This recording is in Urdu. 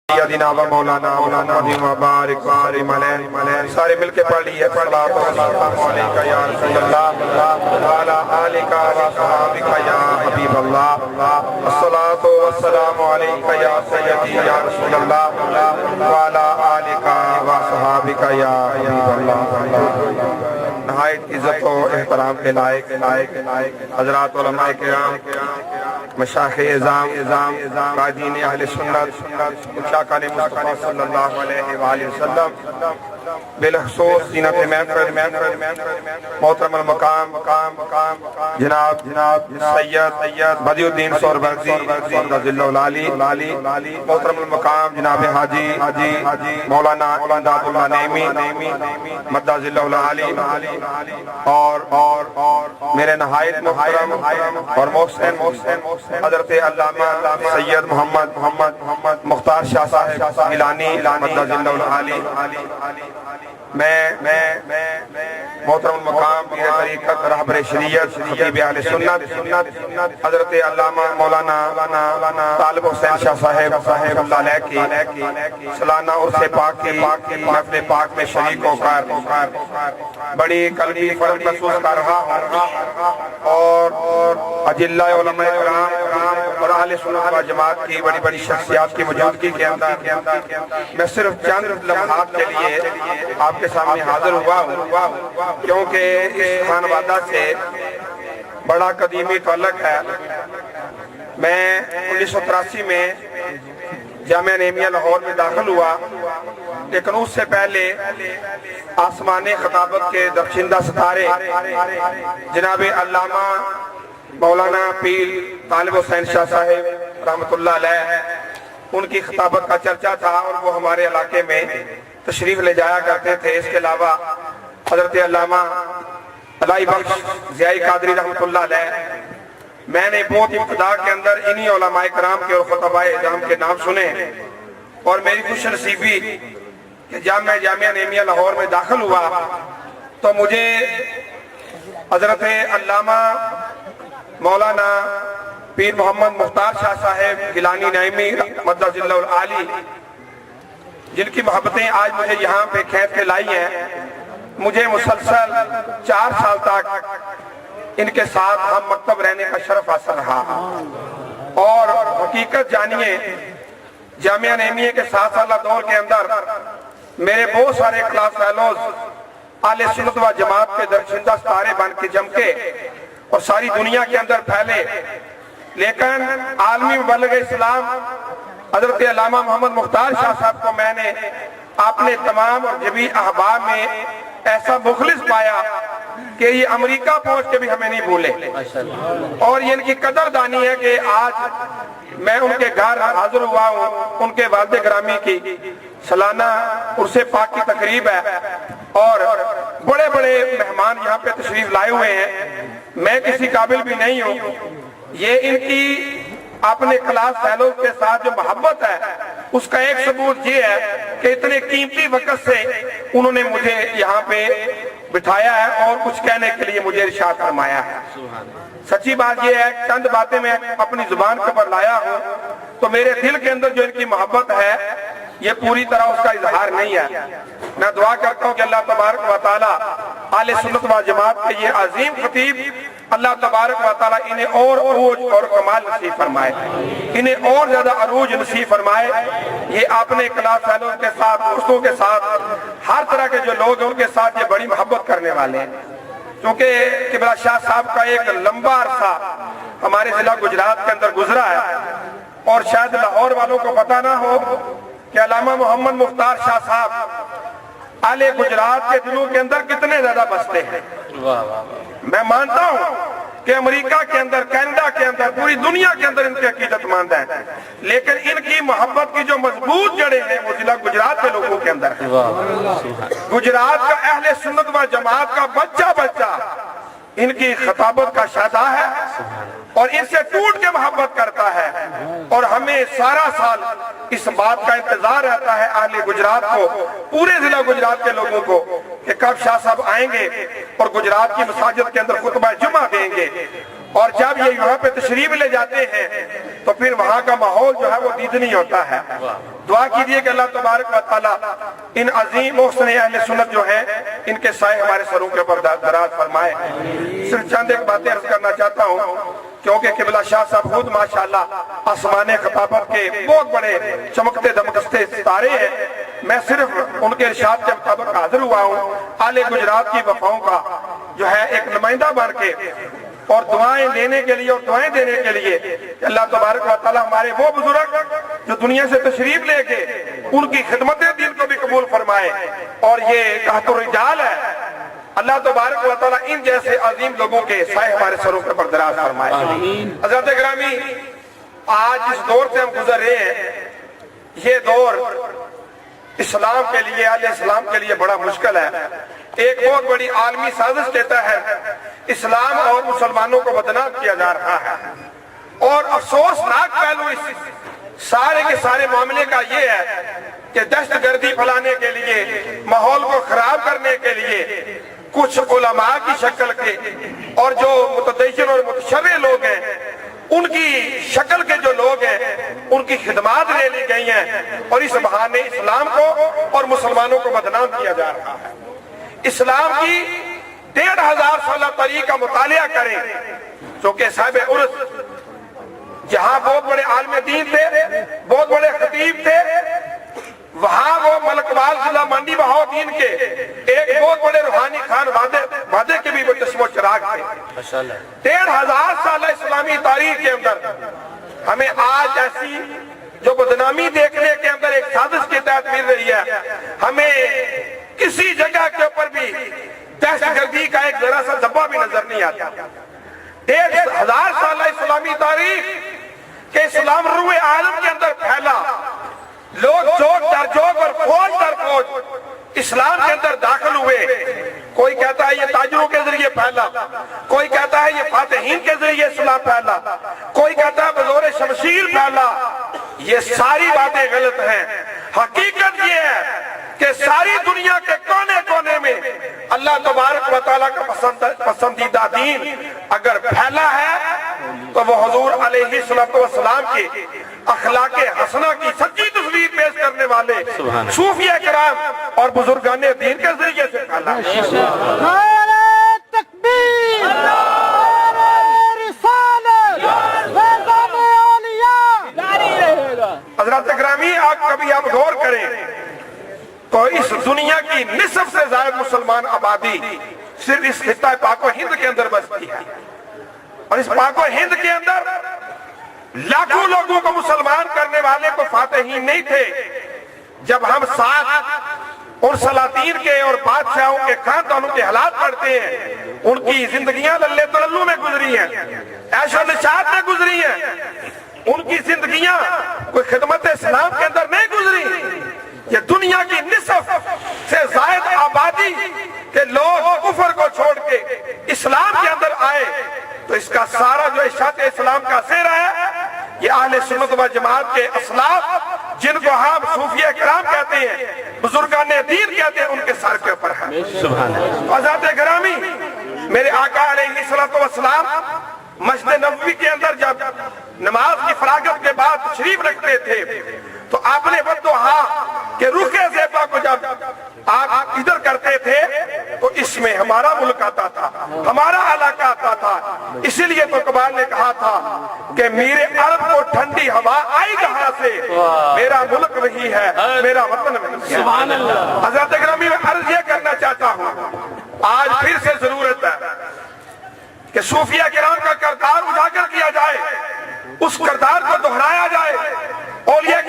سیدنا و مولانا محمد و بارک وسلم علیہ. سارے مل کے پڑھ لیے صلاۃ و سلام علیکہ یا رسول اللہ وعلی آلک و اصحابک یا حبیب اللہ. الصلاۃ والسلام علیکہ یا سیدی یا رسول اللہ وعلی آلک و اصحابک یا حبیب اللہ. نہایت عزت و احترام کے لائق حضرات علماء کرام، مشائخ اعظام، قائدین اہل سنت، مشاکان مصطفیٰ صلی اللہ علیہ وآلہ وسلم، بالخصوص زینت محفل محترم المقام جناب سید بدیع الدین سہروردی مدد العالی، محترم المقام جناب حاجی مولانا امداد اللہ نعیمی مدد العالی، اور میرے نہایت محترم اور محسن حضرت علامہ سید محمد مختار شاہ صاحب گیلانی مدد العالی. میں محترم المقام پیر طریقت رہبر شریعت خطیب اہل سنت حضرت علامہ مولانا طالب حسین شاہ صاحب اللہ علیہ کی سالانہ عرس پاک کی محفل پاک میں شریک ہو کر بڑی قلبی فرحت محسوس کر رہا ہوں، اور اجلاء علماء کرام اور اہل سنت و جماعت کی بڑی بڑی شخصیات کی موجودگی کے اندر میں صرف چند لمحات کے لیے آپ کے سامنے حاضر ہوا ہوں، کیونکہ اس خانوادہ سے بڑا قدیمی تعلق ہے. میں 1983 میں جامعہ نعیمیہ لاہور میں داخل ہوا، لیکن اس سے پہلے آسمان خطابت کے درخشندہ ستارے جناب علامہ مولانا پیر طالب حسین شاہ صاحب رحمۃ اللہ علیہ، ان کی خطابت کا چرچا تھا اور وہ ہمارے علاقے میں تشریف لے جایا کرتے تھے. اس کے علاوہ حضرت علامہ علائی بخش ضیائی قادری رحمۃ اللہ علیہ، میں نے بہت ابتدا کے اندر انہی علماء کرام کے اور خطباء اعظام کے نام سنے، اور میری خوش نصیبی کہ جب میں جامعہ نعیمیہ لاہور میں داخل ہوا تو مجھے حضرت علامہ مولانا پیر محمد مختار شاہ صاحب گیلانی نعیمی مدد العالی، جن کی محبتیں آج مجھے یہاں پہ کھینچ کے لائی ہیں، مجھے مسلسل 4 سال تک ان کے ساتھ ہم مکتب رہنے کا شرف حاصل رہا. اور حقیقت جانیے، جامعہ نعیمیہ کے 7 سالہ دور کے اندر میرے بہت سارے کلاس فیلوز اہل سنت و جماعت کے درخشندہ ستارے بن کے جمکے اور ساری دنیا کے اندر پھیلے، لیکن عالمی مبلغ اسلام حضرت علامہ محمد مختار شاہ صاحب کو میں نے اپنے تمام اور جبی احباب میں ایسا مخلص پایا کہ یہ امریکہ پہنچ کے بھی ہمیں نہیں بھولے، اور یہ ان کی قدر دانی ہے کہ آج میں ان کے گھر حاضر ہوا ہوں. ان کے والد گرامی کی سالانہ عرس پاک کی تقریب ہے اور بڑے بڑے مہمان یہاں پہ تشریف لائے ہوئے ہیں. میں کسی قابل بھی نہیں ہوں. یہ ان کی اپنے کلاس فیلوز کے ساتھ جو محبت ہے اس کا ایک ثبوت یہ ہے کہ اتنے قیمتی وقت سے انہوں نے مجھے یہاں پہ بٹھایا ہے اور کچھ کہنے کے لیے مجھے ارشاد فرمایا ہے. سچی بات یہ ہے، چند باتیں میں اپنی زبان کے پر لایا ہوں تو میرے دل کے اندر جو ان کی محبت ہے یہ پوری طرح اس کا اظہار نہیں ہے. میں دعا کرتا ہوں کہ اللہ تبارک و تعالی اہل سنت و جماعت کے یہ عظیم خطیب اللہ تبارک و تعالی انہیں اور عروج اور کمال نصیب فرمائے، انہیں اور زیادہ عروج نصیب فرمائے. یہ اپنے کلاس فیلوز کے ساتھ، دوستوں کے ساتھ، ہر طرح کے جو لوگ ہیں ان کے ساتھ یہ بڑی محبت کرنے والے ہیں. کیونکہ قبلہ شاہ صاحب کا ایک لمبا عرصہ ہمارے ضلع گجرات کے اندر گزرا ہے، اور شاید لاہور والوں کو پتہ نہ ہو کہ علامہ محمد مختار شاہ صاحب اہل گجرات کے دلوں کے اندر کتنے زیادہ بستے ہیں. میں مانتا ہوں کہ امریکہ کے اندر، کینیڈا کے اندر، پوری دنیا کے اندر ان کے عقیدت مند ہیں، لیکن ان کی محبت کی جو مضبوط جڑیں ہیں وہ ضلع گجرات کے لوگوں کے اندر ہیں. گجرات کا اہل سنت و جماعت کا بچہ ان کی خطابت کا شاہدہ ہے اور ان سے ٹوٹ کے محبت کرتا ہے، اور ہمیں سارا سال اس بات کا انتظار رہتا ہے اہل گجرات کو، پورے ضلع گجرات کے لوگوں کو، کہ کب شاہ صاحب آئیں گے اور گجرات کی مساجد کے اندر خطبہ جمعہ دیں گے. اور جب یہ یہاں پہ تشریف لے جاتے ہیں تو پھر وہاں کا ماحول جو ہے وہ دیدنی ہوتا ہے. دعا کیجئے کہ اللہ تبارک و تعالیٰ ان عظیم محسن اہل سنت جو ہیں ان کے سائے ہمارے سروں کے اوپر دراز فرمائے. صرف چند ایک باتیں عرض کرنا چاہتا ہوں کیونکہ قبلہ شاہ صاحب خود ماشاءاللہ آسمان خطابت کے بہت بڑے چمکتے دمکتے ستارے ہیں. میں صرف ان کے ارشاد کے مطابق حاضر ہوا ہوں آل گجرات کی وفاؤں کا جو ہے ایک نمائندہ بن کے اور دعائیں لینے کے لیے اور دعائیں دینے کے لیے کہ اللہ تبارک و تعالیٰ ہمارے وہ بزرگ جو دنیا سے تشریف لے کے ان کی خدمت دین کو بھی قبول فرمائے. اور یہ قحط الرجال ہے. اللہ تبارک و تعالیٰ ان جیسے عظیم لوگوں کے سائے ہمارے سروں کے پر دراز فرمائے. حضرت گرامی، آج اس دور سے ہم گزر رہے ہیں، یہ دور اسلام کے لیے، اہل اسلام کے لیے بڑا مشکل ہے. ایک بہت بڑی عالمی سازش کے تحت اسلام اور مسلمانوں کو بدنام کیا جا رہا ہے. اور افسوسناک پہلو اس سارے کے سارے معاملے کا یہ ہے کہ دہشت گردی پھیلانے کے لیے، ماحول کو خراب کرنے کے لیے کچھ علماء کی شکل کے اور جو متدین اور متشرع لوگ ہیں ان کی شکل کے جو لوگ ہیں ان کی خدمات لے لی گئی ہیں اور اس بہانے اسلام کو اور مسلمانوں کو بدنام کیا جا رہا ہے. اسلام کی 1500 سالہ تاریخ کا مطالعہ کریں چونکہ صاحب عرس جہاں بہت بڑے عالم دین تھے، بہت بڑے خطیب تھے، وہاں وہ ملکوال ضلع منڈی بہاؤ دین کے ایک بہت بڑے روحانی خان وعدے کے بھی وہ چشم و چراغ تھے. 1500 سالہ اسلامی تاریخ کے اندر ہمیں آج ایسی جو بدنامی دیکھنے کے اندر ایک سازش کے تحت مل رہی ہے، ہمیں کسی جگہ کے اوپر بھی دہشت گردی کا ایک ذرا سا دھبا بھی نظر نہیں آتا. 1500 سالہ اسلامی تاریخ کہ اسلام روئے عالم کے اندر پھیلا، لوگ جوگ در جوگ اور فوج در فوج اسلام کے اندر داخل ہوئے. کوئی کہتا ہے یہ تاجروں کے ذریعے پھیلا، کوئی کہتا ہے یہ فاتحین کے ذریعے اسلام پھیلا، کوئی کہتا ہے بزور شمشیر پھیلا. یہ ساری باتیں غلط ہیں. حقیقت یہ ہے کہ ساری دنیا کے کونے کونے میں اللہ تبارک و تعالیٰ کا پسندیدہ دین اگر پھیلا ہے تو وہ حضور علیہ السلام کے اخلاق حسنہ کی سچی تصویر پیش کرنے والے صوفیہ کرام اور بزرگان دین کے ذریعے سے پھیلا ہے. نعرہ تکبیر، نعرہ رسالت، فیضان اولیاء. حضرات گرامی، کبھی آپ غور کریں تو اس دنیا کی نصف سے زائد مسلمان آبادی صرف اس خطہ پاک و ہند کے اندر بستی ہے. اور اس پاک و ہند کے اندر لاکھوں لوگوں کو مسلمان کرنے والے کو فاتحین نہیں تھے. جب ہم ساتھ اور سلاطین کے اور بادشاہوں کے خاندانوں کے حالات پڑھتے ہیں، ان کی زندگیاں للے تللو میں گزری ہیں، عیش و نشاط میں گزری ہیں، ان کی زندگیاں کوئی خدمت اسلام کے اندر نہیں گزری. یہ دنیا کی نصف سے زائد آبادی کے لوگ کفر کو چھوڑ کے اسلام کے اندر آئے تو اس کا سارا جو اشاعت اسلام کا سہرا ہے یہ اہل سنت و جماعت کے اسلاف جن کو ہم صوفیہ کرام کہتے ہیں، بزرگان دین کہتے ہیں، ان کے سر کے اوپر ہے. حضرات گرامی، میرے آقا علیہ السلام مسجد نبوی کے اندر جب نماز کی فراغت کے بعد تشریف رکھتے تھے تو آپ نے بددعا کہ رخ زیبا کو جب آپ ادھر کرتے تھے تو اس میں ہمارا ملک آتا تھا، ہمارا علاقہ آتا تھا. اسی لیے تو اقبال نے کہا تھا کہ میرے عرب کو ٹھنڈی ہوا آئی کہاں سے، میرا ملک وہی ہے، میرا وطن وہی ہے. حضرت گرامی، میں عرض یہ کرنا چاہتا ہوں، آج پھر سے ضرورت ہے کہ صوفیہ کرام کا کردار اجاگر کیا جائے، اس کردار کو دہرایا جائے، اولیاء